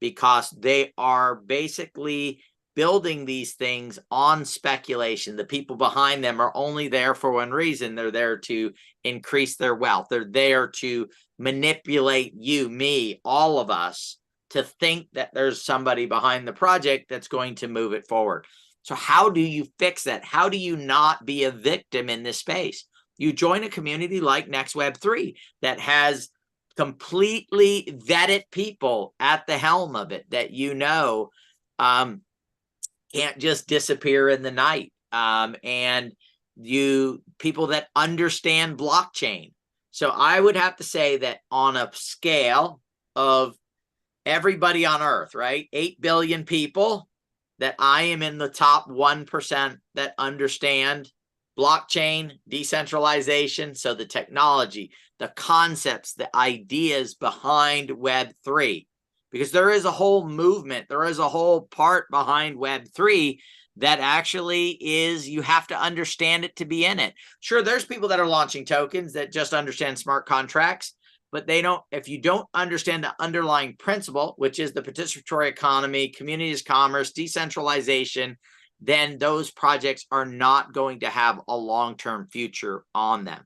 because they are basically building these things on speculation. The people behind them are only there for one reason. They're there to increase their wealth. They're there to manipulate you, me, all of us, to think that there's somebody behind the project that's going to move it forward. So how do you fix that? How do you not be a victim in this space? You join a community like nexWeb3 that has completely vetted people at the helm of it that can't just disappear in the night. And people that understand blockchain. So I would have to say that on a scale of everybody on Earth, right? 8 billion people, that I am in the top 1% that understand blockchain, decentralization. So the technology, the concepts, the ideas behind Web3. Because there is a whole movement, there is a whole part behind Web3 that actually is, you have to understand it to be in it. Sure, there's people that are launching tokens that just understand smart contracts, but they don't, if you don't understand the underlying principle, which is the participatory economy, communities commerce, decentralization, then those projects are not going to have a long-term future on them.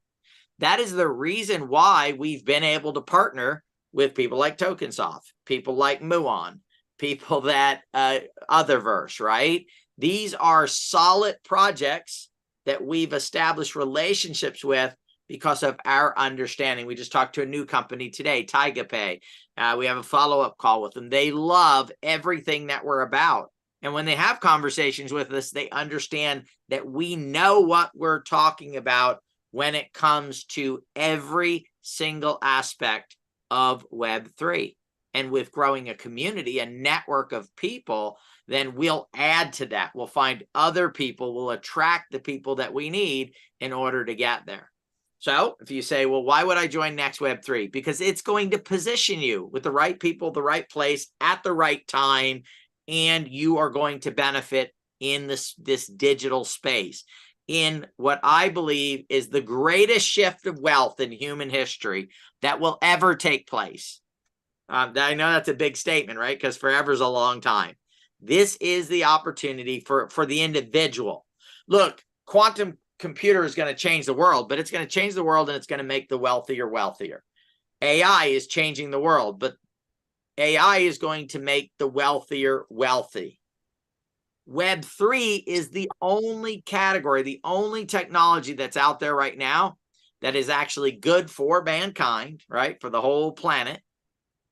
That is the reason why we've been able to partner with people like Tokensoft, people like Muon, people that Otherverse, right? These are solid projects that we've established relationships with because of our understanding. We just talked to a new company today, TaigaPay. We have a follow-up call with them. They love everything that we're about. And when they have conversations with us, they understand that we know what we're talking about when it comes to every single aspect of Web3. And with growing a community, a network of people, then we'll add to that. We'll find other people, we'll attract the people that we need in order to get there. So if you say, well, why would I join nexWeb3? Because it's going to position you with the right people, the right place, at the right time, and you are going to benefit in this digital space, in what I believe is the greatest shift of wealth in human history that will ever take place. I know that's a big statement, right? Because forever is a long time. This is the opportunity for the individual. Look, quantum computer is going to change the world, but it's going to change the world and it's going to make the wealthier wealthier. AI is changing the world, but AI is going to make the wealthier wealthy. Web3 is the only category, the only technology that's out there right now that is actually good for mankind, right? For the whole planet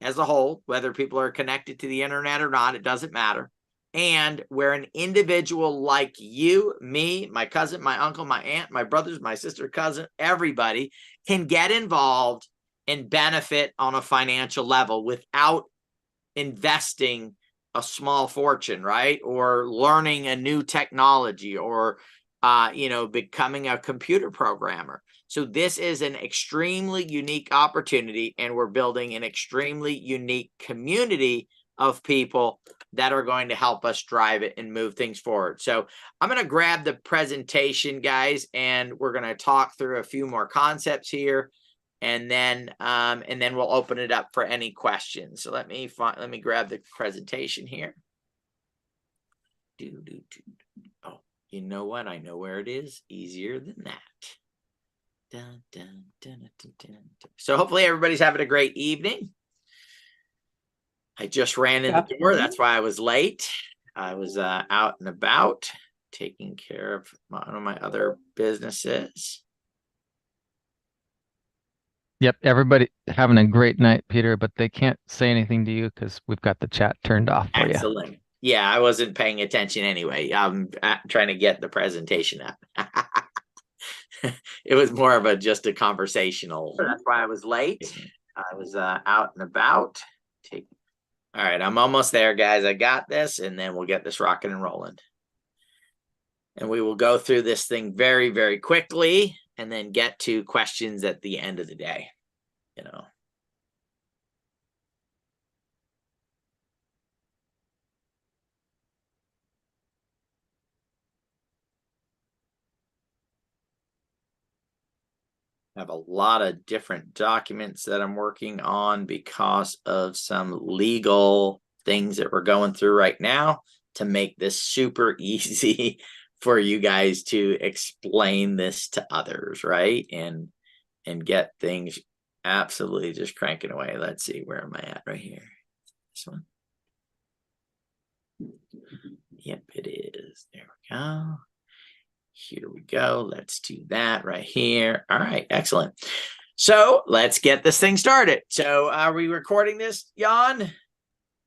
as a whole, whether people are connected to the internet or not, it doesn't matter. And where an individual like you, me, my cousin, my uncle, my aunt, my brothers, my sister, cousin, everybody can get involved and benefit on a financial level without investing a small fortune, right? Or learning a new technology, or becoming a computer programmer. So this is an extremely unique opportunity, and we're building an extremely unique community of people that are going to help us drive it and move things forward. So I'm going to grab the presentation, guys, and we're going to talk through a few more concepts here, and then we'll open it up for any questions. So let me grab the presentation here. Oh, you know what? I know where it is. Easier than that. Dun, dun, dun, dun, dun, dun. So hopefully everybody's having a great evening. I just ran in the door. That's why I was late. I was out and about taking care of one of my other businesses. Yep, everybody having a great night, Peter, but they can't say anything to you because we've got the chat turned off for you. Excellent. Yeah, I wasn't paying attention anyway. I'm trying to get the presentation up. It was more of just a conversational. That's why I was late. I was out and about. All right, I'm almost there, guys. I got this, and then we'll get this rocking and rolling. And we will go through this thing very, very quickly, and then get to questions at the end of the day. I have a lot of different documents that I'm working on because of some legal things that we're going through right now to make this super easy for you guys to explain this to others, right? And get things absolutely just cranking away. Let's see, where am I at right here? This one. Yep, it is. There we go. Here we go. Let's do that right here. All right, excellent. So let's get this thing started. So are we recording this, Jan?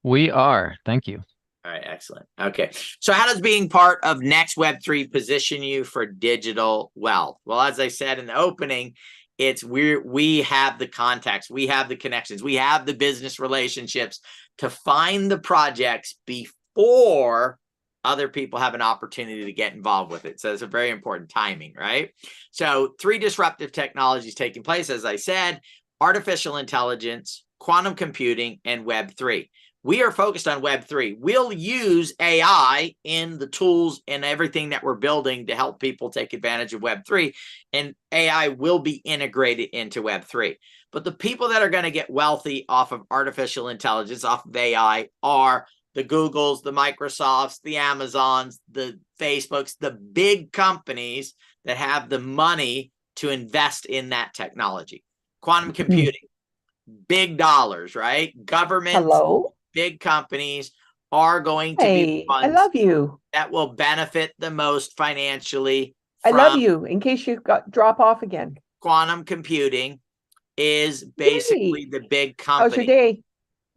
We are. Thank you. All right, excellent. Okay. So how does being part of nexWeb3 position you for digital wealth? Well, as I said in the opening, it's we have the contacts, we have the connections, we have the business relationships to find the projects before other people have an opportunity to get involved with it. So it's a very important timing, right? So 3 disruptive technologies taking place, as I said: artificial intelligence, quantum computing, and Web3. We are focused on Web3. We'll use AI in the tools and everything that we're building to help people take advantage of Web3, and AI will be integrated into Web3. But the people that are going to get wealthy off of artificial intelligence, off of AI, are the Googles, the Microsofts, the Amazons, the Facebooks, the big companies that have the money to invest in that technology. Quantum computing, big dollars, right? Governments, Hello. big companies are going to be the I ones love you. that will benefit the most financially I love from you. In case you drop off again. quantum computing. Is basically the big How's your company. day?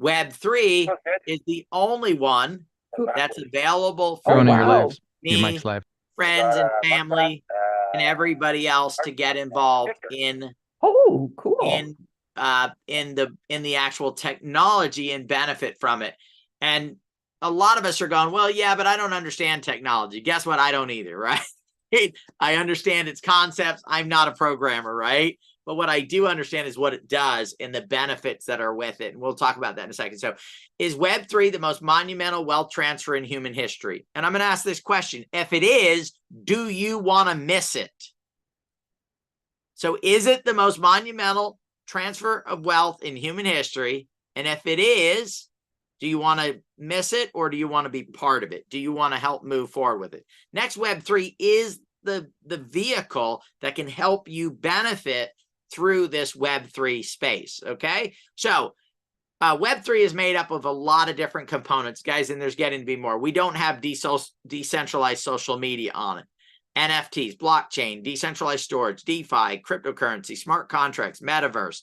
Web3 is the only one that's available for Everyone in your wow. lives. Your me, mic's live. friends and family, and everybody else to get involved in Oh, cool. in the actual technology and benefit from it. And a lot of us are going, well, yeah, but I don't understand technology. Guess what? I don't either, right? I understand its concepts. I'm not a programmer, right? But what I do understand is what it does and the benefits that are with it. And we'll talk about that in a second. So is Web3 the most monumental wealth transfer in human history? And I'm going to ask this question. If it is, do you want to miss it? So is it the most monumental transfer of wealth in human history? And if it is, do you want to miss it, or do you want to be part of it? Do you want to help move forward with it? nexWeb3 is the vehicle that can help you benefit through this Web3 space, okay? So Web3 is made up of a lot of different components, guys, and there's getting to be more. We don't have decentralized social media on it. NFTs, blockchain, decentralized storage, DeFi, cryptocurrency, smart contracts, metaverse.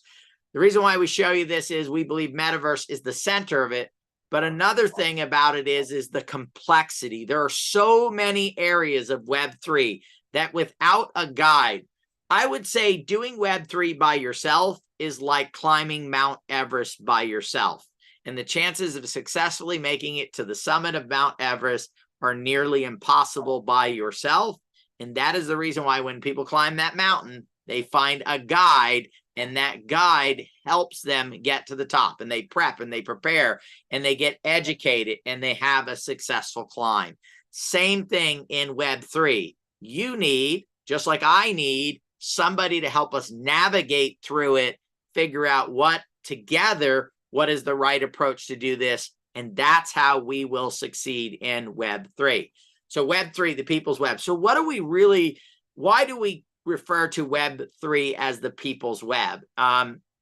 The reason why we show you this is we believe metaverse is the center of it. But another thing about it is the complexity. There are so many areas of Web3 that without a guide, I would say doing Web3 by yourself is like climbing Mount Everest by yourself. And the chances of successfully making it to the summit of Mount Everest are nearly impossible by yourself. And that is the reason why when people climb that mountain, they find a guide, and that guide helps them get to the top, and they prep and they prepare and they get educated and they have a successful climb. Same thing in Web3. You need, just like I need, somebody to help us navigate through it, figure out what is the right approach to do this. And that's how we will succeed in Web3. So Web3, the people's web. So what do we really, why do we refer to Web3 as the people's web?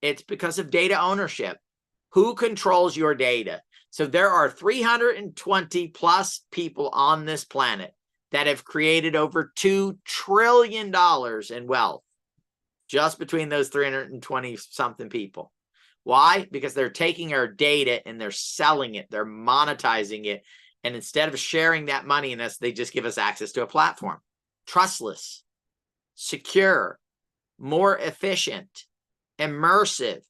It's because of data ownership. Who controls your data? So there are 320 plus people on this planet that have created over $2 trillion in wealth just between those 320 something people. Why? Because they're taking our data and they're selling it, they're monetizing it. And instead of sharing that money in us, they just give us access to a platform. Trustless, secure, more efficient, immersive,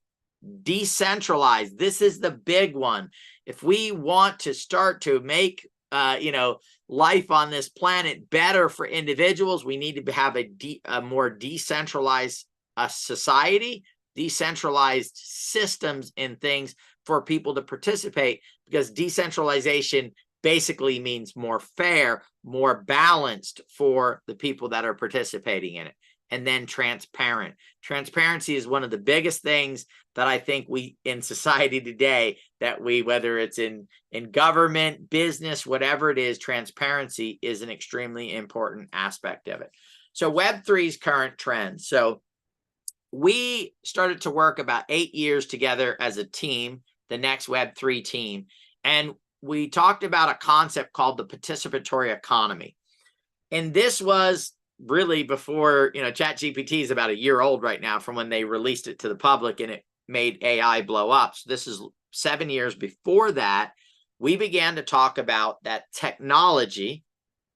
decentralized. This is the big one. If we want to start to make life on this planet better for individuals, we need to have a more decentralized society, decentralized systems and things for people to participate, because decentralization basically means more fair, more balanced for the people that are participating in it. and then transparent. Transparency is one of the biggest things that I think we in society today, that we, whether it's in government, business, whatever it is, transparency is an extremely important aspect of it. So Web3's current trends. So we started to work about 8 years together as a team, the nexWeb3 team, and we talked about a concept called the participatory economy. And this was really before, ChatGPT is about a year old right now from when they released it to the public and it made AI blow up. So this is 7 years before that. We began to talk about that technology,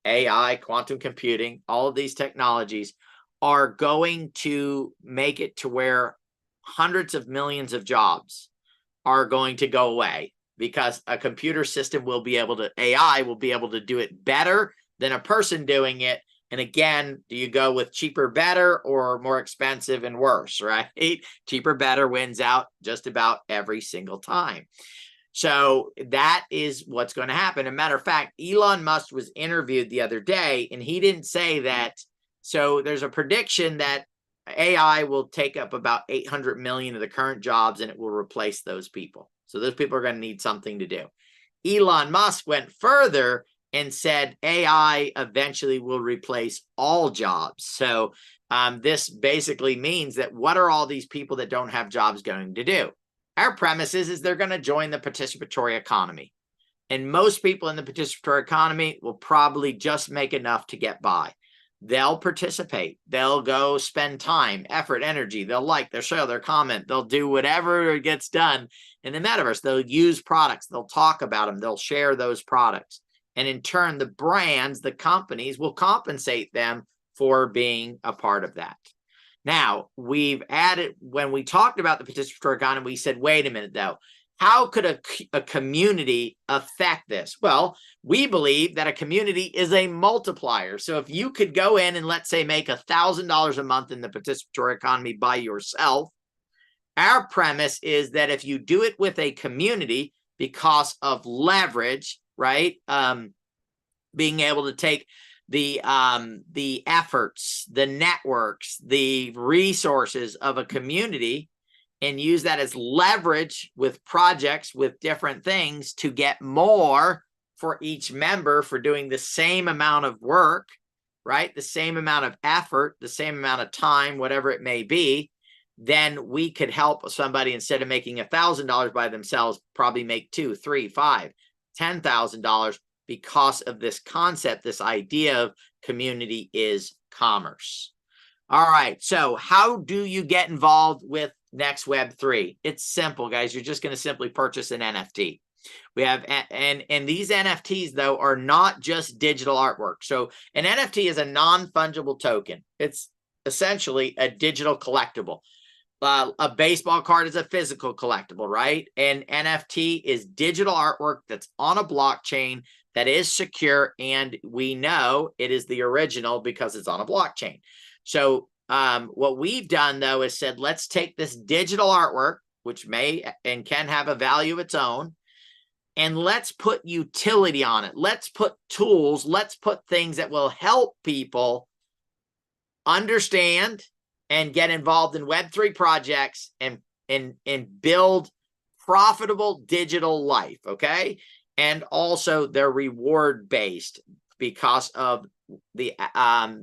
AI, quantum computing, all of these technologies are going to make it to where hundreds of millions of jobs are going to go away, because a computer system will be able to, AI will be able to do it better than a person doing it. And again, do you go with cheaper, better, or more expensive and worse, right? Cheaper, better wins out just about every single time. So that is what's going to happen. As a matter of fact, Elon Musk was interviewed the other day, and he didn't say that. So there's a prediction that AI will take up about 800 million of the current jobs, and it will replace those people. So those people are going to need something to do. Elon Musk went further and said AI eventually will replace all jobs. So this basically means that what are all these people that don't have jobs going to do? Our premise is they're going to join the participatory economy. And most people in the participatory economy will probably just make enough to get by. They'll participate. They'll go spend time, effort, energy. They'll like, they'll share, they'll comment. They'll do whatever gets done in the metaverse. They'll use products. They'll talk about them. They'll share those products. And in turn, the brands, the companies will compensate them for being a part of that. Now, we've added, when we talked about the participatory economy, we said, wait a minute, though. How could a community affect this? Well, we believe that a community is a multiplier. So if you could go in and, let's say, make $1,000 a month in the participatory economy by yourself, our premise is that if you do it with a community, because of leverage, right? Being able to take the efforts, the networks, the resources of a community and use that as leverage with projects, with different things to get more for each member for doing the same amount of work, right? The same amount of effort, the same amount of time, whatever it may be, then we could help somebody, instead of making $1,000 by themselves, probably make $2,000, $3,000, $5,000, $10,000 because of this concept, this idea of community is commerce. All right, so how do you get involved with nexWeb3? It's simple, guys. You're just going to simply purchase an NFT. We have, and these NFTs, though, are not just digital artwork. So an NFT is a non-fungible token. It's essentially a digital collectible. A baseball card is a physical collectible, right? And NFT is digital artwork that's on a blockchain that is secure, and we know it is the original because it's on a blockchain. So what we've done, though, is said, let's take this digital artwork, which may and can have a value of its own, and let's put utility on it. Let's put tools. Let's put things that will help people understand and get involved in Web3 projects and build profitable digital life, okay? And also they're reward-based because of the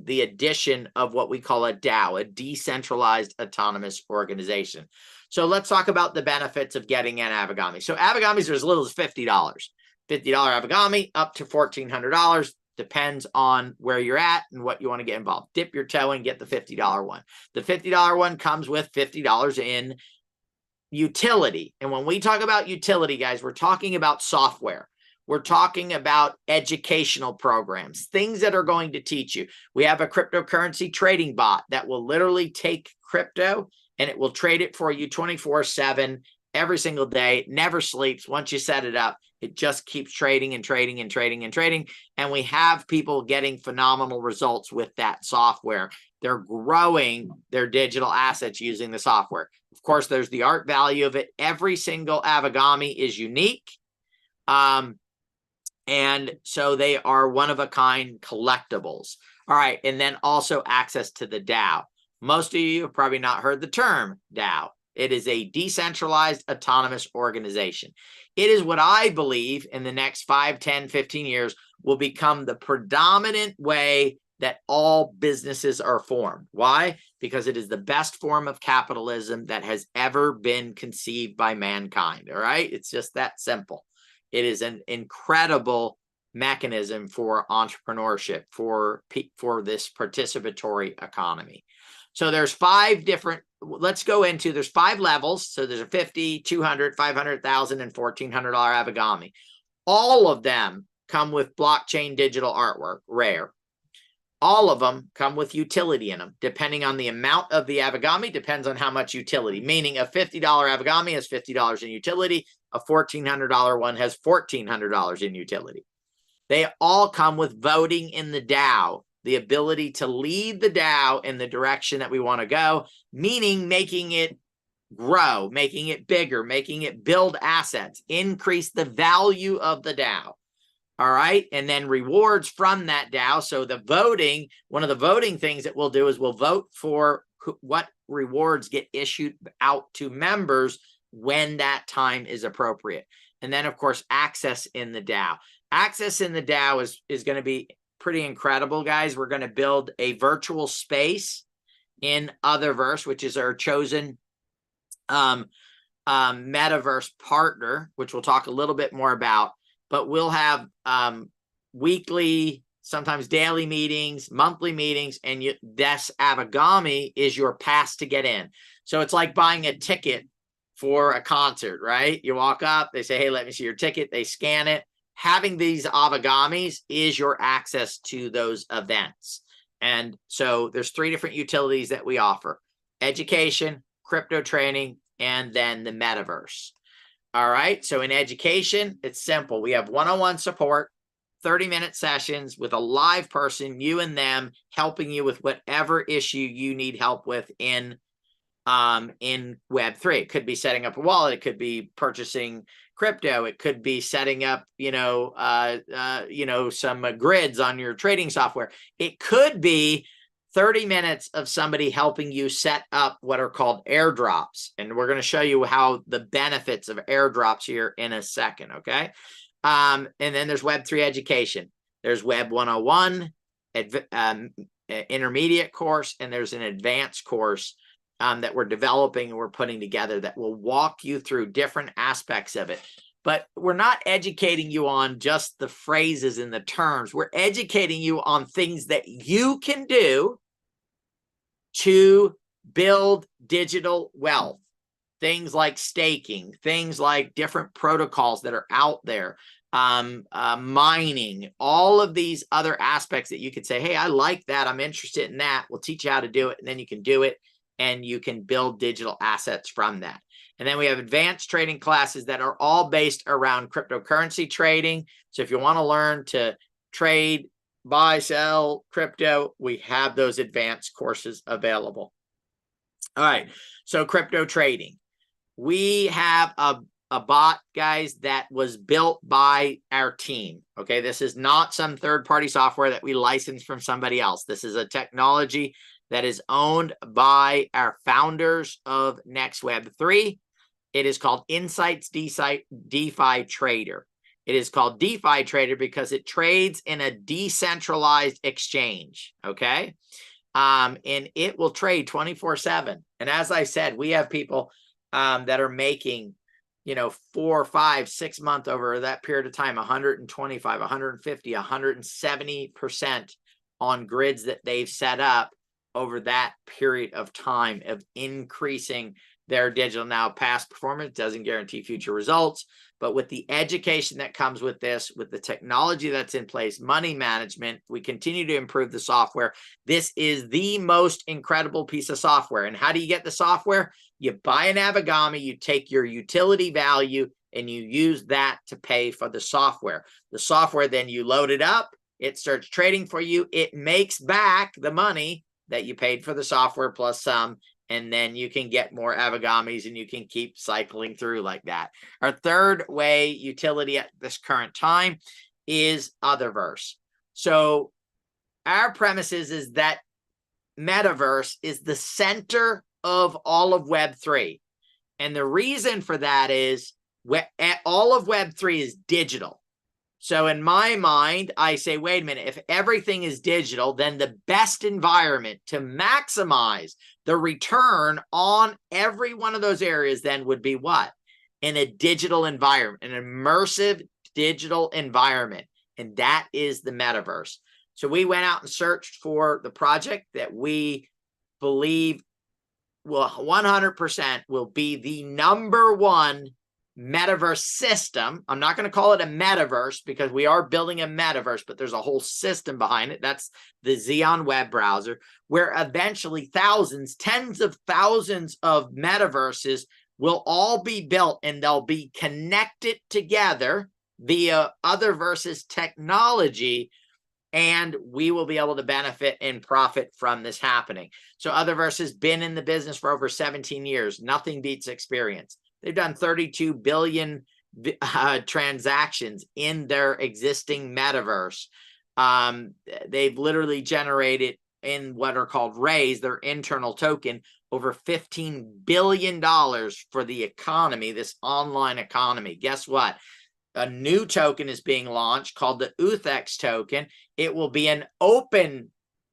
addition of what we call a DAO, a decentralized autonomous organization. So let's talk about the benefits of getting an Avigami. So Avigamis are as little as $50. $50 Avigami up to $1,400. Depends on where you're at and what you want to get involved. Dip your toe and get the $50 one. The $50 one comes with $50 in utility. And when we talk about utility, guys, we're talking about software. We're talking about educational programs, things that are going to teach you. We have a cryptocurrency trading bot that will literally take crypto and it will trade it for you 24/7 every single day. It never sleeps. Once you set it up, it just keeps trading and trading and trading and trading. And we have people getting phenomenal results with that software. They're growing their digital assets using the software. Of course, there's the art value of it. Every single Avigami is unique. And so they are one-of-a-kind collectibles. All right, and then also access to the DAO. Most of you have probably not heard the term DAO. It is a decentralized autonomous organization. It is what I believe in the next 5, 10, 15 years will become the predominant way that all businesses are formed. Why? Because it is the best form of capitalism that has ever been conceived by mankind. All right. It's just that simple. It is an incredible mechanism for entrepreneurship, for this participatory economy. So there's 5 different, let's go into, there's 5 levels. So there's a 50, 200, 500,000, and $1,400 Avagami. All of them come with blockchain digital artwork, rare. All of them come with utility in them. Depending on the amount of the Avagami, depends on how much utility, meaning a $50 Avagami has $50 in utility. A $1,400 one has $1,400 in utility. They all come with voting in the DAO, the ability to lead the DAO in the direction that we want to go, meaning making it grow, making it bigger, making it build assets, increase the value of the DAO. All right. And then rewards from that DAO. So the voting, one of the voting things that we'll do is we'll vote for what rewards get issued out to members when that time is appropriate. And then, of course, access in the DAO. Access in the DAO is going to be pretty incredible, guys. We're going to build a virtual space in Otherverse, which is our chosen metaverse partner, which we'll talk a little bit more about. But we'll have weekly, sometimes daily meetings, monthly meetings, and this Avagami is your pass to get in. So it's like buying a ticket for a concert, right? You walk up, they say, hey, let me see your ticket. They scan it. Having these Avagamis is your access to those events. And so there's 3 different utilities that we offer: education, crypto training, and then the metaverse. All right. So in education, it's simple. We have one-on-one support, 30-minute sessions with a live person, you and them, helping you with whatever issue you need help with in Web3. It could be setting up a wallet. It could be purchasing crypto. It could be setting up, some grids on your trading software. It could be 30 minutes of somebody helping you set up what are called airdrops. And we're going to show you how the benefits of airdrops here in a second. Okay. And then there's Web3 education. There's Web 101, intermediate course, and there's an advanced course that we're developing and we're putting together that will walk you through different aspects of it. But we're not educating you on just the phrases and the terms. We're educating you on things that you can do to build digital wealth. Things like staking, things like different protocols that are out there, mining, all of these other aspects that you could say, hey, I like that. I'm interested in that. We'll teach you how to do it. And then you can do it and you can build digital assets from that. And then we have advanced trading classes that are all based around cryptocurrency trading. So if you want to learn to trade, buy, sell crypto, we have those advanced courses available. All right. So crypto trading. We have a bot, guys, that was built by our team. Okay. This is not some third-party software that we license from somebody else. This is a technology that is owned by our founders of nexWeb3. It is called Insights DeFi Trader. It is called DeFi Trader because it trades in a decentralized exchange, okay? And it will trade 24/7. And as I said, we have people that are making, 4, 5, 6 months over that period of time, 125, 150, 170% on grids that they've set up over that period of time of increasing their digital. Now, past performance doesn't guarantee future results, but with the education that comes with this, with the technology that's in place, money management, we continue to improve the software. This is the most incredible piece of software. And how do you get the software? You buy an Avagami, you take your utility value, and you use that to pay for the software. The software, then you load it up, it starts trading for you, it makes back the money that you paid for the software plus some, and then you can get more Avagamis and you can keep cycling through like that. Our third way utility at this current time is Otherverse. So our premise is that metaverse is the center of all of Web3. And the reason for that is all of Web3 is digital. So in my mind, I say, wait a minute, if everything is digital, then the best environment to maximize the return on every one of those areas then would be what? In a digital environment, an immersive digital environment. And that is the metaverse. So we went out and searched for the project that we believe will 100% will be the #1 metaverse system. I'm not going to call it a metaverse because we are building a metaverse, but there's a whole system behind it. That's the Xeon web browser, where eventually thousands, tens of thousands of metaverses will all be built, and they'll be connected together via Otherverse's technology, and we will be able to benefit and profit from this happening. So Otherverse has been in the business for over 17 years. Nothing beats experience. They've done 32 billion transactions in their existing metaverse. They've literally generated in what are called Rays, their internal token, over $15 billion for the economy, this online economy. Guess what? A new token is being launched called the UTHEX token. It will be an open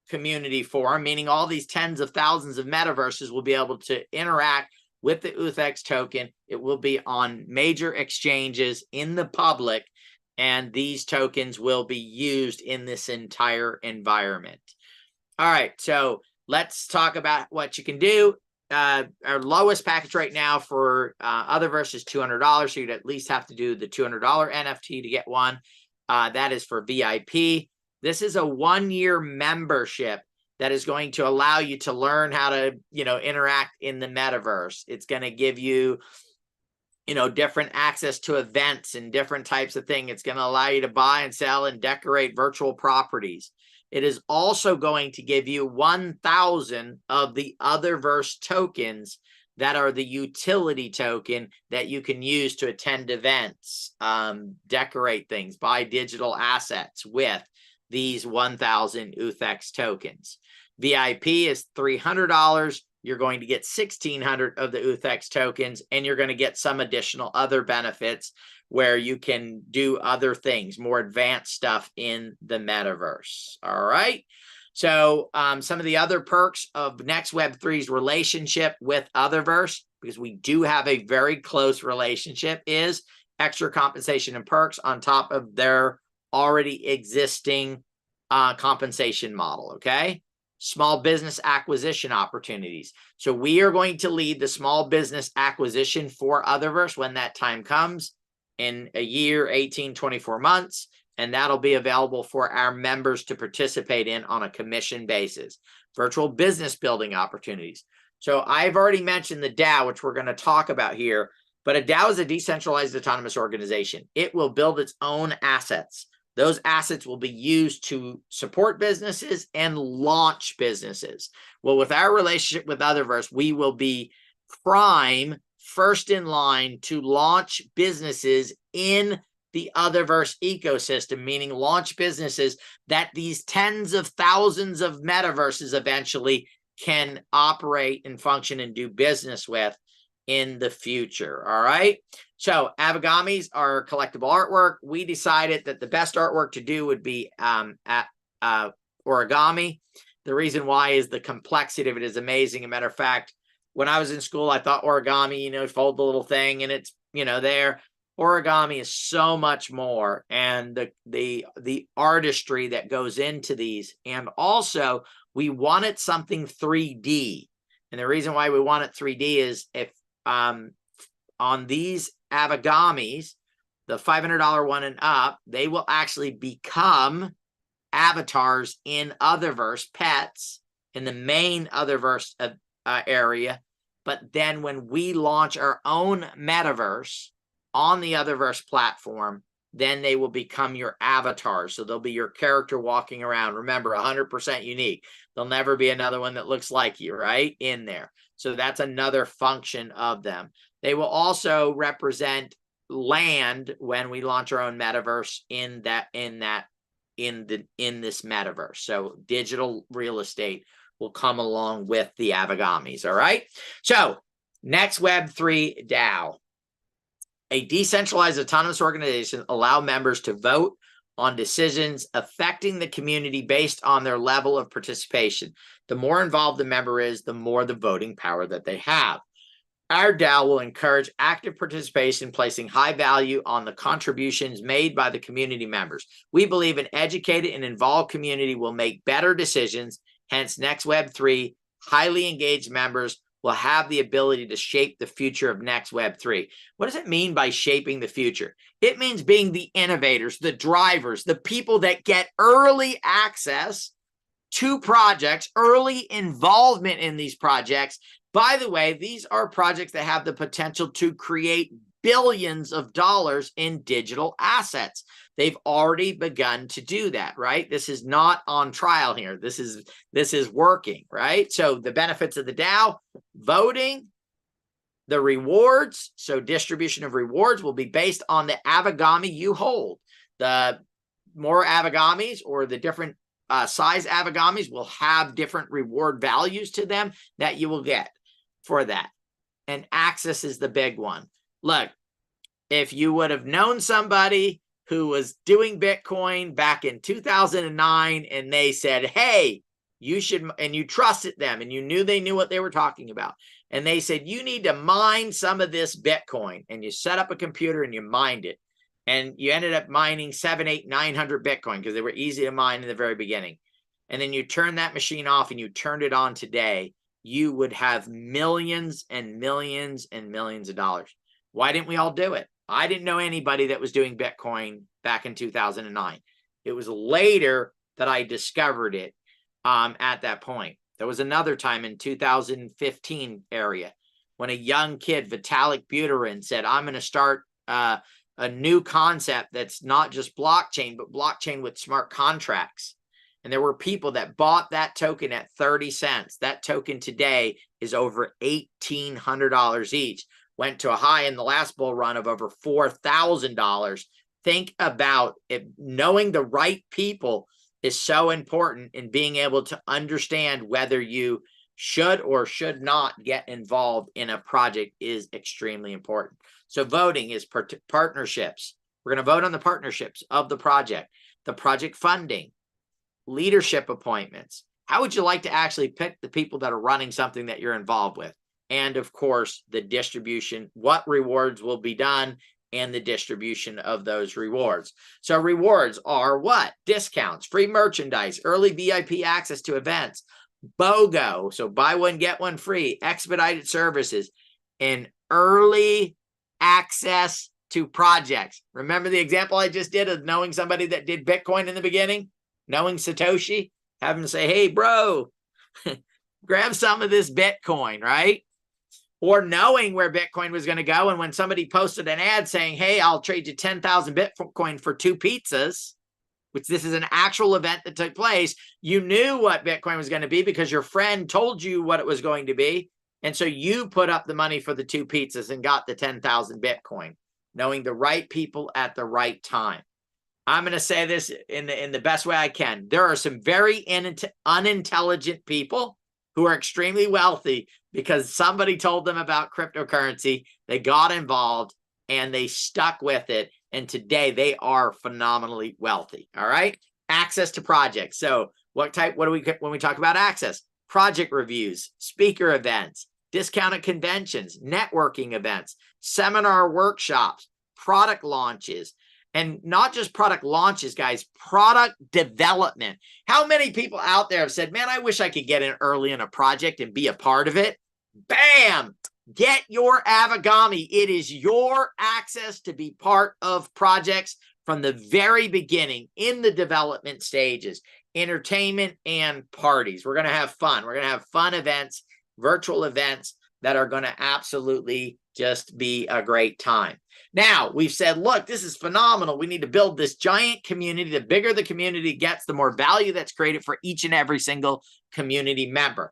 community forum, meaning all these tens of thousands of metaverses will be able to interact with the UTHEX token. It will be on major exchanges in the public, and these tokens will be used in this entire environment. All right, so let's talk about what you can do. Our lowest package right now for Otherverse is $200, so you'd at least have to do the $200 NFT to get one. That is for VIP. This is a 1-year membership that is going to allow you to learn how to, interact in the metaverse. It's going to give you, different access to events and different types of things. It's going to allow you to buy and sell and decorate virtual properties. It is also going to give you 1,000 of the Otherverse tokens that are the utility token that you can use to attend events, decorate things, buy digital assets with these 1,000 UTHEX tokens. VIP is $300. You're going to get 1,600 of the UTHEX tokens, and you're going to get some additional other benefits where you can do other things, more advanced stuff in the metaverse. All right. So some of the other perks of nexWeb3's relationship with Otherverse, because we do have a very close relationship, is extra compensation and perks on top of their already existing compensation model. Okay. Small business acquisition opportunities. So we are going to lead the small business acquisition for Otherverse when that time comes in a year, 18, 24 months. And that'll be available for our members to participate in on a commission basis. Virtual business building opportunities. So I've already mentioned the DAO, which we're going to talk about here, but a DAO is a decentralized autonomous organization. It will build its own assets. Those assets will be used to support businesses and launch businesses. Well, with our relationship with Otherverse, we will be prime, first in line to launch businesses in the Otherverse ecosystem, meaning launch businesses that these tens of thousands of metaverses eventually can operate and function and do business with in the future. All right. So Avigamis are collectible artwork. We decided that the best artwork to do would be origami. The reason why is the complexity of it is amazing. As a matter of fact, when I was in school, I thought origami, fold the little thing and it's, there. Origami is so much more, and the artistry that goes into these. And also we wanted something 3D. And the reason why we want it 3D is if on these Avigamis, the $500 one and up, they will actually become avatars in Otherverse, pets in the main Otherverse area. But then when we launch our own metaverse on the Otherverse platform, then they will become your avatars. So they'll be your character walking around. Remember, 100% unique. There'll never be another one that looks like you, right? In there. So that's another function of them. They will also represent land when we launch our own metaverse in this metaverse. So digital real estate will come along with the Avagamis. All right. So nexWeb3 DAO, a decentralized autonomous organization, allow members to vote on decisions affecting the community based on their level of participation. The more involved the member is, the more the voting power that they have. Our DAO will encourage active participation, placing high value on the contributions made by the community members. We believe an educated and involved community will make better decisions. Hence, nexWeb3 highly engaged members will have the ability to shape the future of nexWeb3. What does it mean by shaping the future? It means being the innovators, the drivers, the people that get early access to projects, early involvement in these projects. By the way, these are projects that have the potential to create billions of dollars in digital assets. They've already begun to do that, right? This is not on trial here. This is working, right? So the benefits of the DAO: voting, the rewards. So distribution of rewards will be based on the Avagami you hold. The more Avagamis, or the different size Avagamis, will have different reward values to them that you will get for that. And access is the big one. Look, if you would have known somebody who was doing Bitcoin back in 2009 and they said, hey, you should, and you trusted them and you knew they knew what they were talking about, and they said, you need to mine some of this Bitcoin, and you set up a computer and you mined it, and you ended up mining 700, 800, 900 Bitcoin because they were easy to mine in the very beginning. And then you turn that machine off and you turned it on today, you would have millions and millions and millions of dollars. Why didn't we all do it? I didn't know anybody that was doing Bitcoin back in 2009. It was later that I discovered it at that point. There was another time in 2015 area when a young kid, Vitalik Buterin, said, I'm going to start a new concept that's not just blockchain, but blockchain with smart contracts. And there were people that bought that token at 30 cents. That token today is over $1,800 each. Went to a high in the last bull run of over $4,000. Think about it. Knowing the right people is so important in being able to understand whether you should or should not get involved in a project is extremely important. So voting is partnerships. We're going to vote on the partnerships of the project funding, leadership appointments. How would you like to actually pick the people that are running something that you're involved with? And of course, the distribution, what rewards will be done, and the distribution of those rewards. So rewards are what? Discounts, free merchandise, early VIP access to events, BOGO, so buy one, get one free, expedited services, and early access to projects. Remember the example I just did of knowing somebody that did Bitcoin in the beginning? Knowing Satoshi? Have him say, hey, bro, grab some of this Bitcoin, right? Or knowing where Bitcoin was going to go. And when somebody posted an ad saying, hey, I'll trade you 10,000 Bitcoin for 2 pizzas, which this is an actual event that took place, you knew what Bitcoin was going to be because your friend told you what it was going to be. And so you put up the money for the 2 pizzas and got the 10,000 Bitcoin, knowing the right people at the right time. I'm going to say this in the best way I can. There are some very unintelligent people who are extremely wealthy because somebody told them about cryptocurrency. They got involved and they stuck with it. And today they are phenomenally wealthy. All right. Access to projects. So what do we, when we talk about access? Project reviews, speaker events, discounted conventions, networking events, seminar workshops, product launches. And not just product launches, guys, product development. How many people out there have said, man, I wish I could get in early in a project and be a part of it? Bam! Get your Avagami. It is your access to be part of projects from the very beginning in the development stages, entertainment and parties. We're going to have fun. We're going to have fun events, virtual events that are going to absolutely just be a great time. Now, we've said, look, this is phenomenal. We need to build this giant community. The bigger the community gets, the more value that's created for each and every single community member.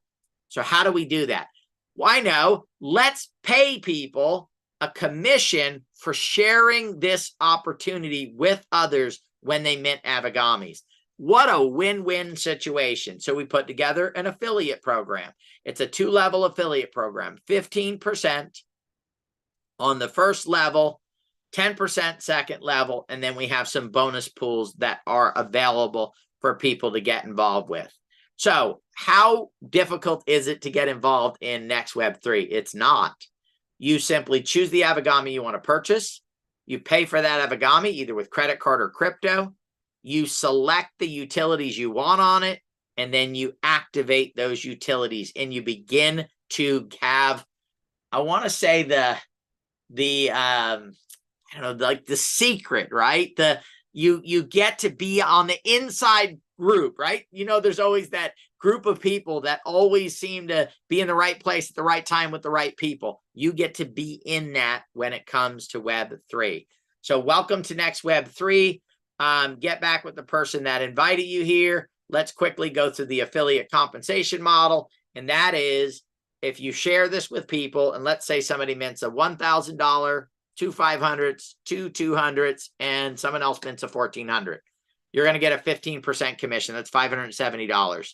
So how do we do that? Why no? Let's pay people a commission for sharing this opportunity with others when they mint Avagamis. what a win-win situation. So we put together an affiliate program. It's a 2-level affiliate program, 15% on the first level, 10% second level, and then we have some bonus pools that are available for people to get involved with. So how difficult is it to get involved in nexWeb3? It's not. You simply choose the Avagami you want to purchase. You pay for that Avagami either with credit card or crypto. You select the utilities you want on it, and then you activate those utilities, and you begin to have, I want to say I don't know, like the secret, right? You get to be on the inside group, right? You know, there's always that group of people that always seem to be in the right place at the right time with the right people. You get to be in that when it comes to Web3. So welcome to nexWeb3. Get back with the person that invited you here. Let's quickly go through the affiliate compensation model. And that is, if you share this with people, and let's say somebody mints a $1,000, 2 500s, 2 200s, and someone else mints a 1,400, you're going to get a 15% commission. That's $570.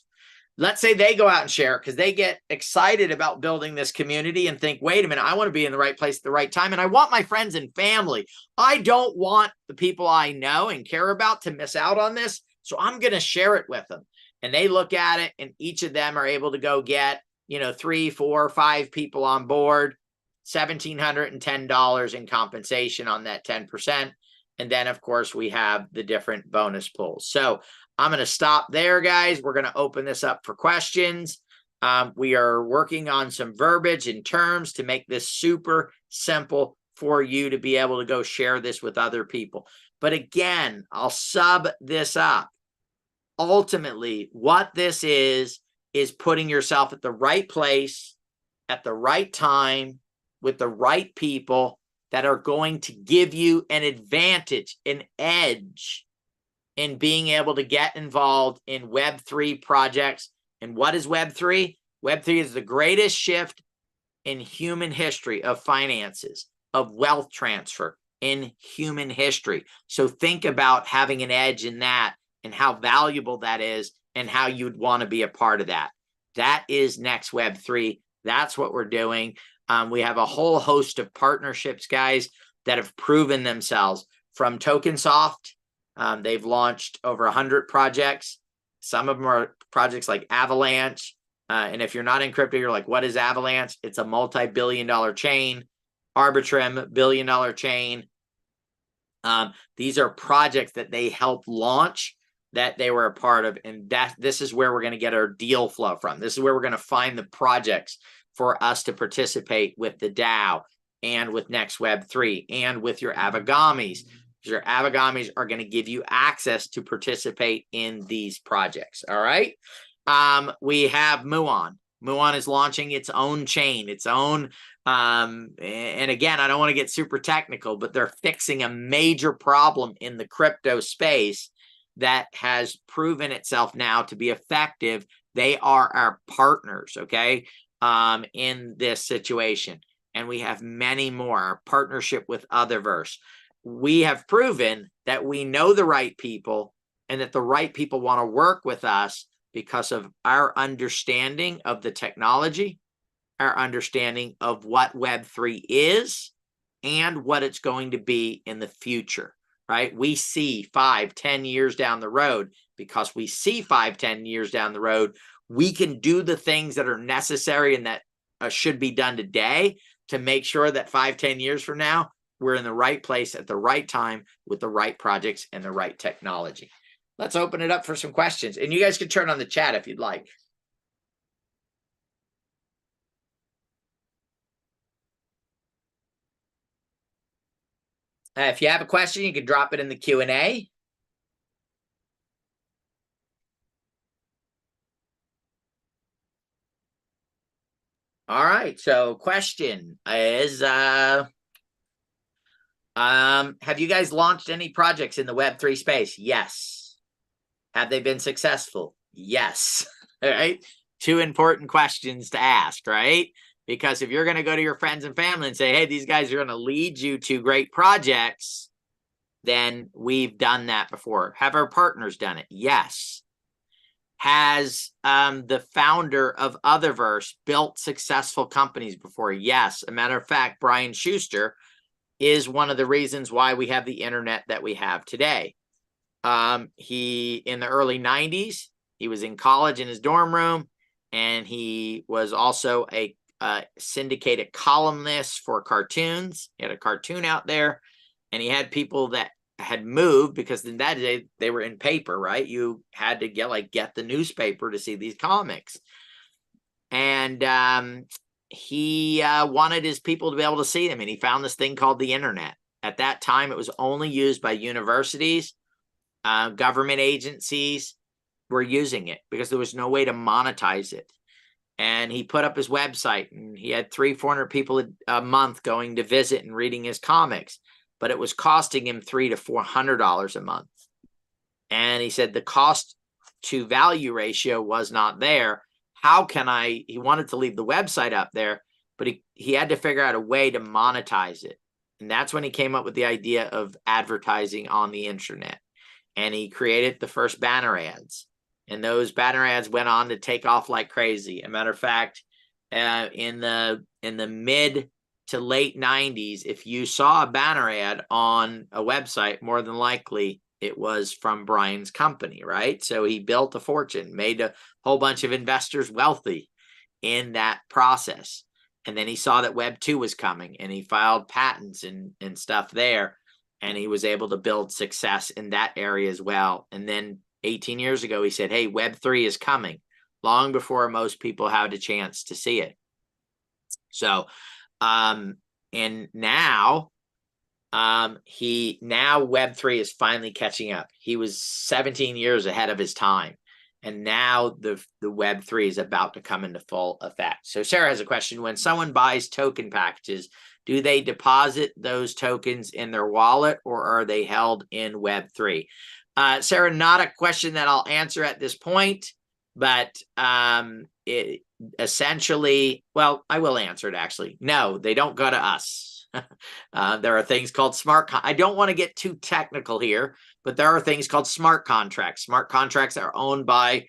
Let's say they go out and share it because they get excited about building this community and think, wait a minute, I want to be in the right place at the right time. And I want my friends and family. I don't want the people I know and care about to miss out on this. So I'm going to share it with them. And they look at it, and each of them are able to go get, 3, 4, 5 people on board, $1,710 in compensation on that 10%. And then, of course, we have the different bonus pools. So I'm going to stop there, guys. We're going to open this up for questions. We are working on some verbiage and terms to make this super simple for you to be able to go share this with other people. But again, I'll sub this up. Ultimately, what this is putting yourself at the right place, at the right time, with the right people that are going to give you an advantage, an edge in being able to get involved in Web3 projects. And what is Web3? Web3 is the greatest shift in human history of finances, of wealth transfer in human history. So think about having an edge in that and how valuable that is and how you'd want to be a part of that. That is nexWeb3. That's what we're doing. We have a whole host of partnerships, guys, that have proven themselves. From TokenSoft, they've launched over 100 projects. Some of them are projects like Avalanche. And if you're not in crypto, you're like, what is Avalanche? It's a multi-billion-dollar chain. Arbitrum, billion-dollar chain. These are projects that they helped launch that they were a part of. And this is where we're going to get our deal flow from. This is where we're going to find the projects for us to participate with the DAO and with nexWeb3 and with your Avagamis. Your Avagamis are going to give you access to participate in these projects. All right. We have Muon. Muon is launching its own chain, its own. And again, I don't want to get super technical, but they're fixing a major problem in the crypto space that has proven itself now to be effective. They are our partners. Okay. In this situation. And we have many more. Our partnership with Otherverse. We have proven that we know the right people and that the right people want to work with us because of our understanding of the technology, our understanding of what Web3 is and what it's going to be in the future, right? We see 5, 10 years down the road. Because we see 5, 10 years down the road, we can do the things that are necessary and that should be done today to make sure that 5, 10 years from now, we're in the right place at the right time with the right projects and the right technology. Let's open it up for some questions. And you guys can turn on the chat if you'd like. If you have a question, you can drop it in the Q&A. All right. So question is, have you guys launched any projects in the Web3 space? Yes. Have they been successful? Yes. All right. 2 important questions to ask, right? Because if you're going to go to your friends and family and say, hey, these guys are going to lead you to great projects, then we've done that before. Have our partners done it? Yes. Has the founder of Otherverse built successful companies before? Yes. A matter of fact, Brian Schuster is one of the reasons why we have the internet that we have today. He, in the early 90s, he was in college in his dorm room, and he was also a syndicated columnist for cartoons. He had a cartoon out there, and he had people that had moved, because in that day they were in paper, right? You had to get the newspaper to see these comics. And he wanted his people to be able to see them, and he found this thing called the internet. At that time, it was only used by universities, government agencies were using it because there was no way to monetize it. And he put up his website, and he had 300-400 people a month going to visit and reading his comics, but it was costing him $300 to $400 a month. And he said the cost to value ratio was not there. How can he wanted to leave the website up there, but he had to figure out a way to monetize it. And that's when he came up with the idea of advertising on the internet. And he created the first banner ads. And those banner ads went on to take off like crazy. As a matter of fact, in the mid to late 90s, if you saw a banner ad on a website, more than likely it was from Brian's company, right? So he built a fortune, made a whole bunch of investors wealthy in that process. And then he saw that Web 2 was coming, and he filed patents and stuff there. And he was able to build success in that area as well. And then 18 years ago, he said, hey, Web 3 is coming, long before most people had a chance to see it. So, and now Web 3 is finally catching up. He was 17 years ahead of his time. And now the Web 3 is about to come into full effect. So Sarah has a question. When someone buys token packages, do they deposit those tokens in their wallet, or are they held in Web 3? Sarah, not a question that I'll answer at this point, but it essentially, well, I will answer it actually. No, they don't go to us. There are things called I don't want to get too technical here, but there are things called smart contracts. Smart contracts are owned by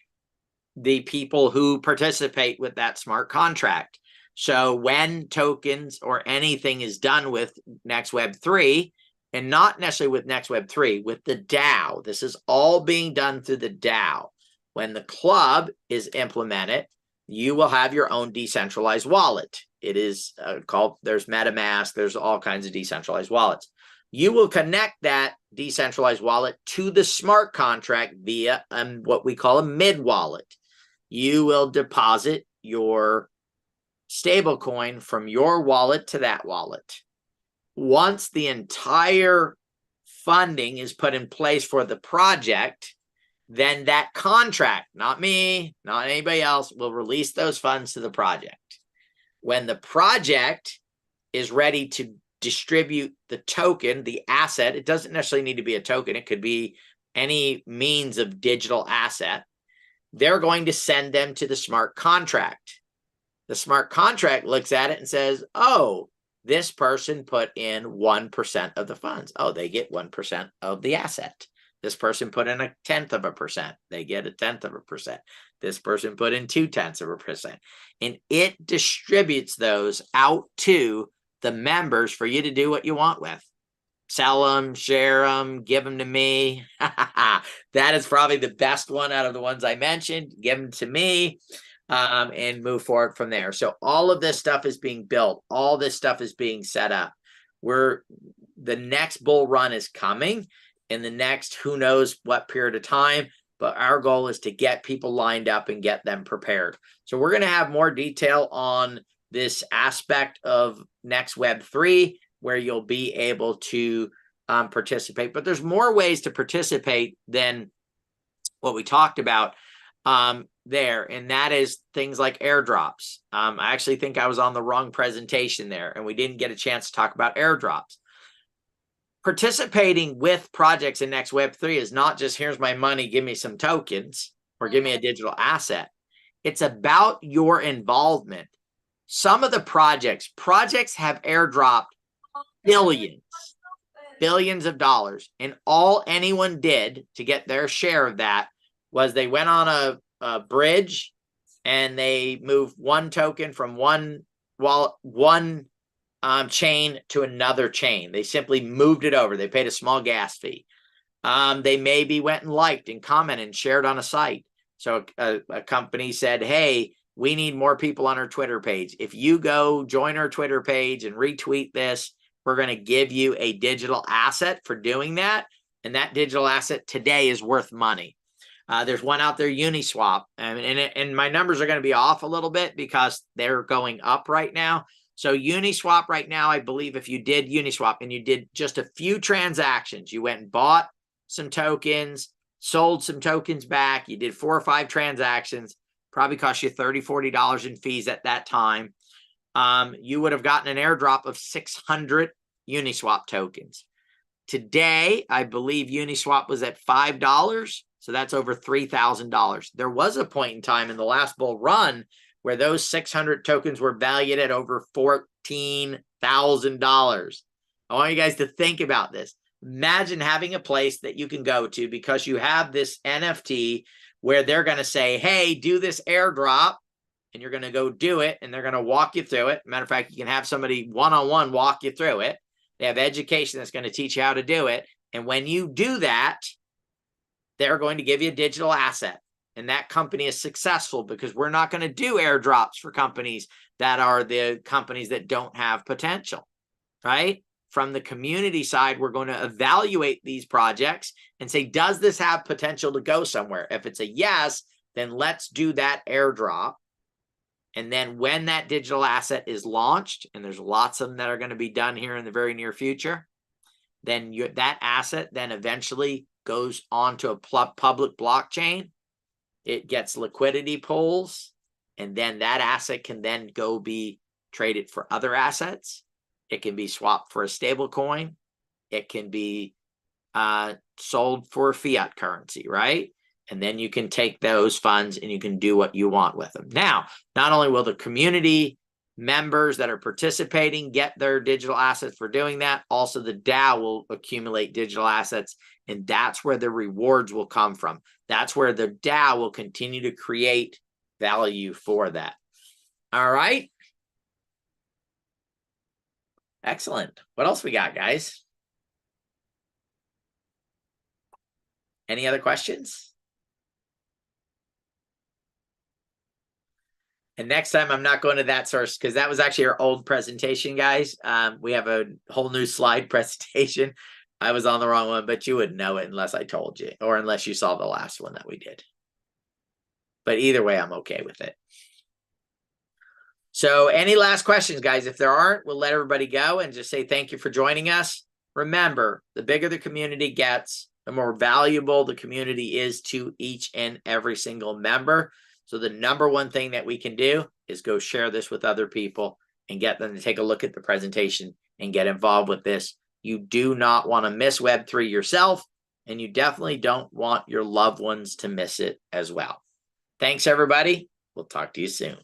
the people who participate with that smart contract. So when tokens or anything is done with nexWeb3, and not necessarily with nexWeb3, with the DAO, this is all being done through the DAO. When the club is implemented, you will have your own decentralized wallet. It is called, there's MetaMask, there's all kinds of decentralized wallets. You will connect that decentralized wallet to the smart contract via what we call a mid wallet. You will deposit your stablecoin from your wallet to that wallet. Once the entire funding is put in place for the project, then that contract, not me, not anybody else, will release those funds to the project. When the project is ready to distribute the token, the asset, it doesn't necessarily need to be a token, it could be any means of digital asset, they're going to send them to the smart contract. The smart contract looks at it and says, oh, this person put in 1% of the funds. Oh, they get 1% of the asset. This person put in 0.1%. They get 0.1%. This person put in 0.2%. And it distributes those out to the members for you to do what you want with. Sell them, share them, give them to me. That is probably the best one out of the ones I mentioned. Give them to me. And move forward from there. So all of this stuff is being built. All this stuff is being set up. The next bull run is coming in the next who knows what period of time, but our goal is to get people lined up and get them prepared. So we're going to have more detail on this aspect of nexWeb3, where you'll be able to participate. But there's more ways to participate than what we talked about there, and that is things like airdrops. I actually think I was on the wrong presentation there, and we didn't get a chance to talk about airdrops. Participating with projects in nexWeb3 is not just, here's my money, give me some tokens, or give me a digital asset. It's about your involvement. Some of the projects have airdropped billions billions of dollars. And all anyone did to get their share of that was they went on a bridge and they moved one token from one chain to another chain. They simply moved it over. They paid a small gas fee. They maybe went and liked and commented and shared on a site. So a company said, hey, we need more people on our Twitter page. If you go join our Twitter page and retweet this, we're going to give you a digital asset for doing that. And that digital asset today is worth money. There's one out there, Uniswap. And my numbers are going to be off a little bit because they're going up right now. So Uniswap right now, I believe if you did Uniswap and you did just a few transactions, you went and bought some tokens, sold some tokens back, you did 4 or 5 transactions, probably cost you $30, $40 in fees at that time. You would have gotten an airdrop of 600 Uniswap tokens. Today, I believe Uniswap was at $5, so that's over $3,000. There was a point in time in the last bull run where those 600 tokens were valued at over $14,000. I want you guys to think about this. Imagine having a place that you can go to because you have this NFT where they're going to say, hey, do this airdrop, and you're going to go do it, and they're going to walk you through it. Matter of fact, you can have somebody one-on-one walk you through it. They have education that's going to teach you how to do it. And when you do that, they're going to give you a digital asset. And that company is successful because we're not going to do airdrops for companies that are the companies that don't have potential, right? From the community side, we're going to evaluate these projects and say, does this have potential to go somewhere? If it's a yes, then let's do that airdrop. And then when that digital asset is launched, and there's lots of them that are going to be done here in the very near future, then that asset then eventually goes onto a public blockchain. It gets liquidity pools, and then that asset can then go be traded for other assets. It can be swapped for a stable coin. It can be sold for fiat currency, right? And then you can take those funds and you can do what you want with them. Now, not only will the community members that are participating get their digital assets for doing that, also the DAO will accumulate digital assets, and that's where the rewards will come from. That's where the DAO will continue to create value for that. All right. Excellent. What else we got, guys? Any other questions? And next time, I'm not going to that source because that was actually our old presentation, guys. We have a whole new slide presentation. I was on the wrong one, but you wouldn't know it unless I told you or unless you saw the last one that we did. But either way, I'm okay with it. So any last questions, guys? If there aren't, we'll let everybody go and just say thank you for joining us. Remember, the bigger the community gets, the more valuable the community is to each and every single member. So the number one thing that we can do is go share this with other people and get them to take a look at the presentation and get involved with this. You do not want to miss Web3 yourself, and you definitely don't want your loved ones to miss it as well. Thanks, everybody. We'll talk to you soon.